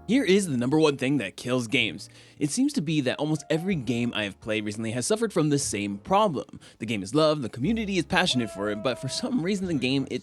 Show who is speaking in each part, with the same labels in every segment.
Speaker 1: Here is the number one thing that kills games. It seems to be that almost every game I have played recently has suffered from the same problem. The game is loved, the community is passionate for it, but for some reason the game it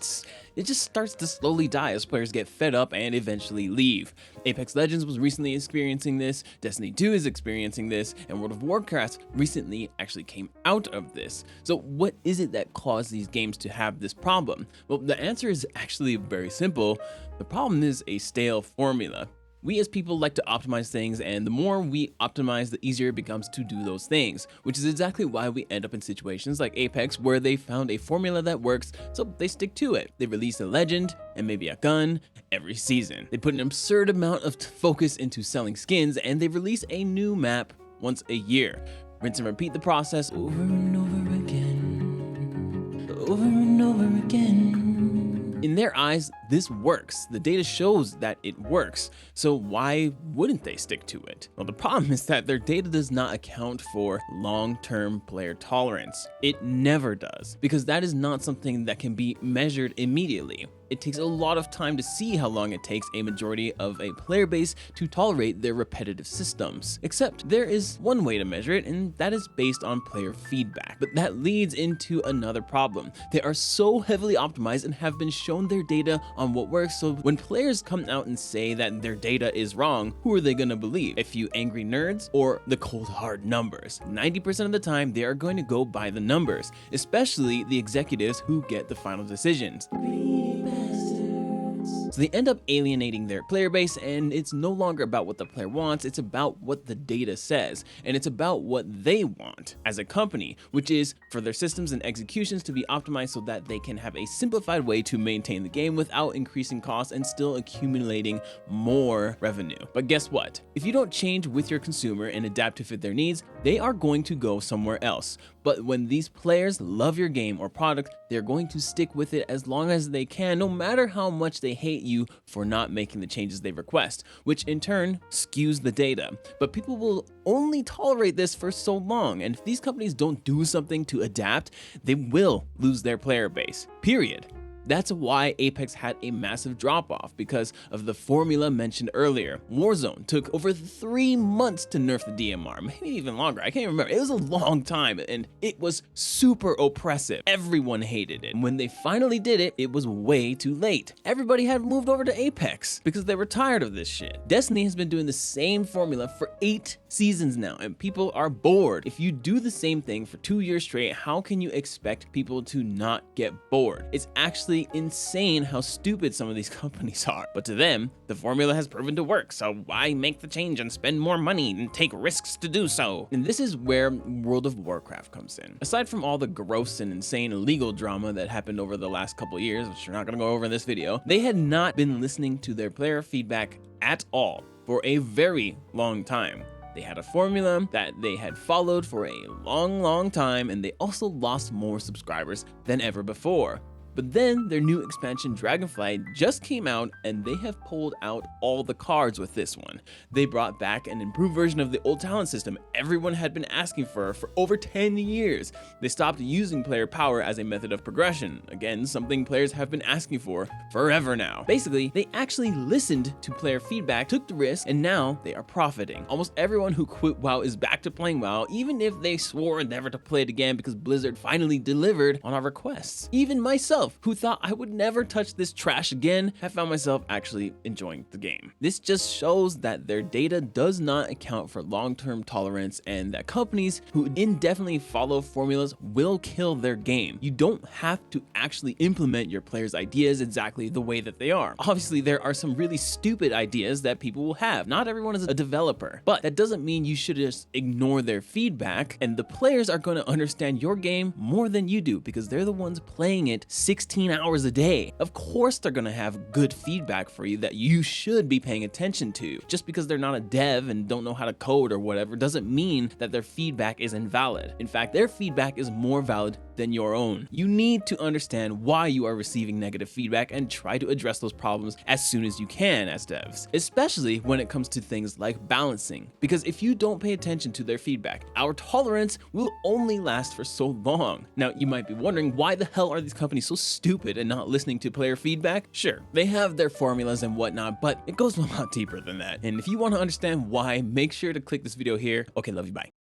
Speaker 1: just starts to slowly die as players get fed up and eventually leave. Apex Legends was recently experiencing this, Destiny 2 is experiencing this, and World of Warcraft recently actually came out of this. So what is it that caused these games to have this problem? Well, the answer is actually very simple. The problem is a stale formula. We as people like to optimize things, and the more we optimize, the easier it becomes to do those things, which is exactly why we end up in situations like Apex where they found a formula that works, so they stick to it. They release a legend and maybe a gun every season. They put an absurd amount of focus into selling skins, and they release a new map once a year. Rinse and repeat the process over and over again, over and over again. In their eyes, this works. The data shows that it works. So why wouldn't they stick to it? Well, the problem is that their data does not account for long-term player tolerance. It never does, because that is not something that can be measured immediately. It takes a lot of time to see how long it takes a majority of a player base to tolerate their repetitive systems. Except there is one way to measure it, and that is based on player feedback. But that leads into another problem. They are so heavily optimized and have been shown their data on what works, so when players come out and say that their data is wrong, who are they gonna believe? A few angry nerds or the cold hard numbers? 90% of the time, they are going to go by the numbers, especially the executives who get the final decisions. So they end up alienating their player base, and it's no longer about what the player wants, it's about what the data says, and it's about what they want as a company, which is for their systems and executions to be optimized so that they can have a simplified way to maintain the game without increasing costs and still accumulating more revenue. But guess what? If you don't change with your consumer and adapt to fit their needs, they are going to go somewhere else. But when these players love your game or product, they're going to stick with it as long as they can, no matter how much they hate you for not making the changes they request, which in turn skews the data. But people will only tolerate this for so long, and if these companies don't do something to adapt, they will lose their player base, period. That's why Apex had a massive drop-off, because of the formula mentioned earlier. Warzone took over 3 months to nerf the DMR, maybe even longer, I can't remember. It was a long time, and it was super oppressive. Everyone hated it. And when they finally did it, it was way too late. Everybody had moved over to Apex because they were tired of this shit. Destiny has been doing the same formula for 8 seasons now, and people are bored. If you do the same thing for 2 years straight, how can you expect people to not get bored? It's actually insane how stupid some of these companies are. But to them, the formula has proven to work, so why make the change and spend more money and take risks to do so? And this is where World of Warcraft comes in. Aside from all the gross and insane illegal drama that happened over the last couple years, which we're not gonna go over in this video, they had not been listening to their player feedback at all for a very long time. They had a formula that they had followed for a long time, and they also lost more subscribers than ever before. But then their new expansion Dragonflight just came out, and they have pulled out all the cards with this one. They brought back an improved version of the old talent system everyone had been asking for over 10 years. They stopped using player power as a method of progression. Again, something players have been asking for forever now. Basically, they actually listened to player feedback, took the risk, and now they are profiting. Almost everyone who quit WoW is back to playing WoW, even if they swore never to play it again because Blizzard finally delivered on our requests. Even myself, who thought I would never touch this trash again, have found myself actually enjoying the game. This just shows that their data does not account for long-term tolerance, and that companies who indefinitely follow formulas will kill their game. You don't have to actually implement your players' ideas exactly the way that they are. Obviously, there are some really stupid ideas that people will have. Not everyone is a developer, but that doesn't mean you should just ignore their feedback, and the players are going to understand your game more than you do because they're the ones playing it 16 hours a day. Of course they're gonna have good feedback for you that you should be paying attention to. Just because they're not a dev and don't know how to code or whatever doesn't mean that their feedback is invalid. In fact, their feedback is more valid than your own. You need to understand why you are receiving negative feedback and try to address those problems as soon as you can as devs, especially when it comes to things like balancing. Because if you don't pay attention to their feedback, our tolerance will only last for so long. Now, you might be wondering, why the hell are these companies so stupid and not listening to player feedback? Sure, they have their formulas and whatnot, but it goes a lot deeper than that. And if you want to understand why, make sure to click this video here. Okay, love you, bye.